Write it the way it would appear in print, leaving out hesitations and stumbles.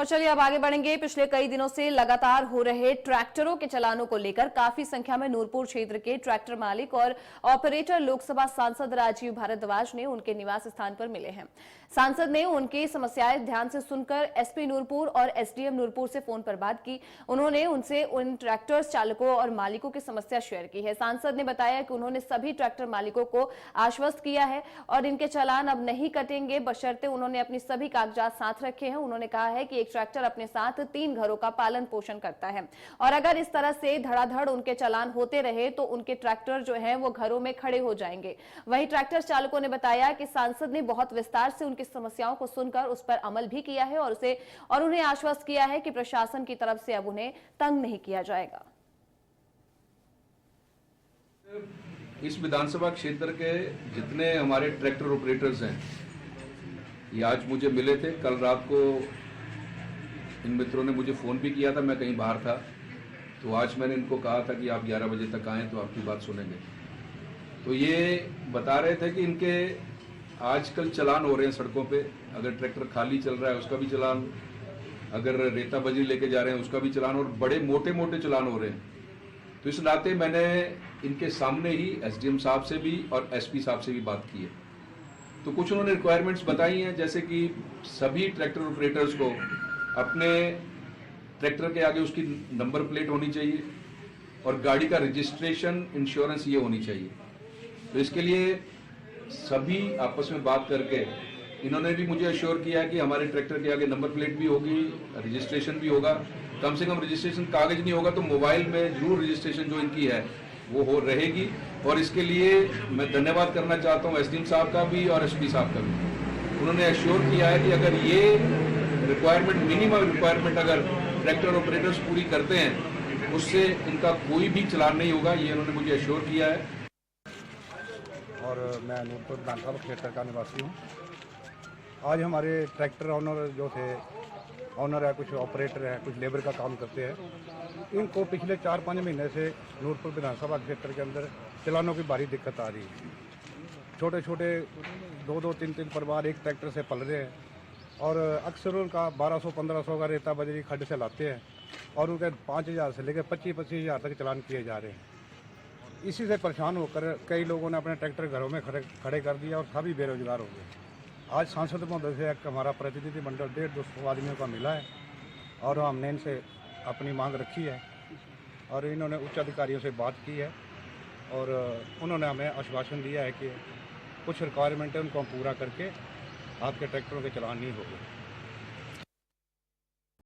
और चलिए अब आगे बढ़ेंगे। पिछले कई दिनों से लगातार हो रहे ट्रैक्टरों के चालानों को लेकर काफी संख्या में नूरपुर क्षेत्र के ट्रैक्टर मालिक और ऑपरेटर लोकसभा सांसद राजीव भारद्वाज ने उनके निवास स्थान पर मिले हैं। सांसद ने उनकी समस्याएं ध्यान से सुनकर एसपी नूरपुर और एसडीएम नूरपुर से फोन पर बात की। उन्होंने उनसे उन ट्रैक्टर चालकों और मालिकों की समस्या शेयर की है। सांसद ने बताया कि उन्होंने सभी ट्रैक्टर मालिकों को आश्वस्त किया है और इनके चालान अब नहीं कटेंगे, बशर्ते उन्होंने अपनी सभी कागजात साथ रखे हैं। उन्होंने कहा है कि एक ट्रैक्टर अपने साथ 3 घरों का पालन पोषण करता है और अगर इस तरह से धड़ाधड़ उनके चालान होते रहे तो उनके ट्रैक्टर जो हैं वो घरों में खड़े हो जाएंगे। वहीं ट्रैक्टर चालकों ने बताया कि सांसद ने बहुत विस्तार से उनकी समस्याओं को सुनकर उस पर अमल भी किया है और उन्हें आश्वस्त किया है कि प्रशासन की तरफ से अब उन्हें तंग नहीं किया जाएगा। इस विधानसभा क्षेत्र के जितने हमारे ट्रैक्टर ऑपरेटर्स हैं ये आज मुझे मिले थे। कल रात को इन मित्रों ने मुझे फ़ोन भी किया था, मैं कहीं बाहर था, तो आज मैंने इनको कहा था कि आप 11 बजे तक आएँ तो आपकी बात सुनेंगे। तो ये बता रहे थे कि इनके आजकल चालान हो रहे हैं सड़कों पे। अगर ट्रैक्टर खाली चल रहा है उसका भी चालान, अगर रेता बजरी लेके जा रहे हैं उसका भी चालान, और बड़े मोटे मोटे चालान हो रहे हैं। तो इस नाते मैंने इनके सामने ही एसडीएम साहब से भी और एसपी साहब से भी बात की है। तो कुछ उन्होंने रिक्वायरमेंट्स बताई हैं, जैसे कि सभी ट्रैक्टर ऑपरेटर्स को अपने ट्रैक्टर के आगे उसकी नंबर प्लेट होनी चाहिए और गाड़ी का रजिस्ट्रेशन इंश्योरेंस ये होनी चाहिए। तो इसके लिए सभी आपस में बात करके इन्होंने भी मुझे अश्योर किया है कि हमारे ट्रैक्टर के आगे नंबर प्लेट भी होगी, रजिस्ट्रेशन भी होगा। कम से कम रजिस्ट्रेशन कागज नहीं होगा तो मोबाइल में जरूर रजिस्ट्रेशन जो इनकी है वो हो रहेगी। और इसके लिए मैं धन्यवाद करना चाहता हूँ एसडीएम साहब का भी और एसपी साहब का भी। उन्होंने अश्योर किया है कि अगर ये रिक्वायरमेंट, मिनिमम रिक्वायरमेंट अगर ट्रैक्टर ऑपरेटर्स पूरी करते हैं उससे इनका कोई भी चालान नहीं होगा, ये उन्होंने मुझे अश्योर किया है। और मैं नूरपुर विधानसभा क्षेत्र का निवासी हूँ। आज हमारे ट्रैक्टर ऑनर जो थे, ऑनर है, कुछ ऑपरेटर है, कुछ लेबर का काम करते हैं, इनको पिछले 4-5 महीने से नूरपुर विधानसभा क्षेत्र के अंदर चालानों की भारी दिक्कत आ रही है। छोटे छोटे 2-2, 3-3 परिवार एक ट्रैक्टर से पल रहे हैं और अक्सर उनका 1200-1500 का रेता बजरी खड्ड से लाते हैं और उनके 5000 से लेकर 25-25 हज़ार तक चालान किए जा रहे हैं। इसी से परेशान होकर कई लोगों ने अपने ट्रैक्टर घरों में खड़े कर दिया और सभी बेरोजगार हो गए। आज सांसद महोदय से एक हमारा प्रतिनिधिमंडल 150-200 आदमियों का मिला है और हमने इनसे अपनी मांग रखी है और इन्होंने उच्च अधिकारियों से बात की है और उन्होंने हमें आश्वासन दिया है कि कुछ रिक्वायरमेंट है उनको हम पूरा करके आपके ट्रैक्टरों के चालान नहीं होंगे।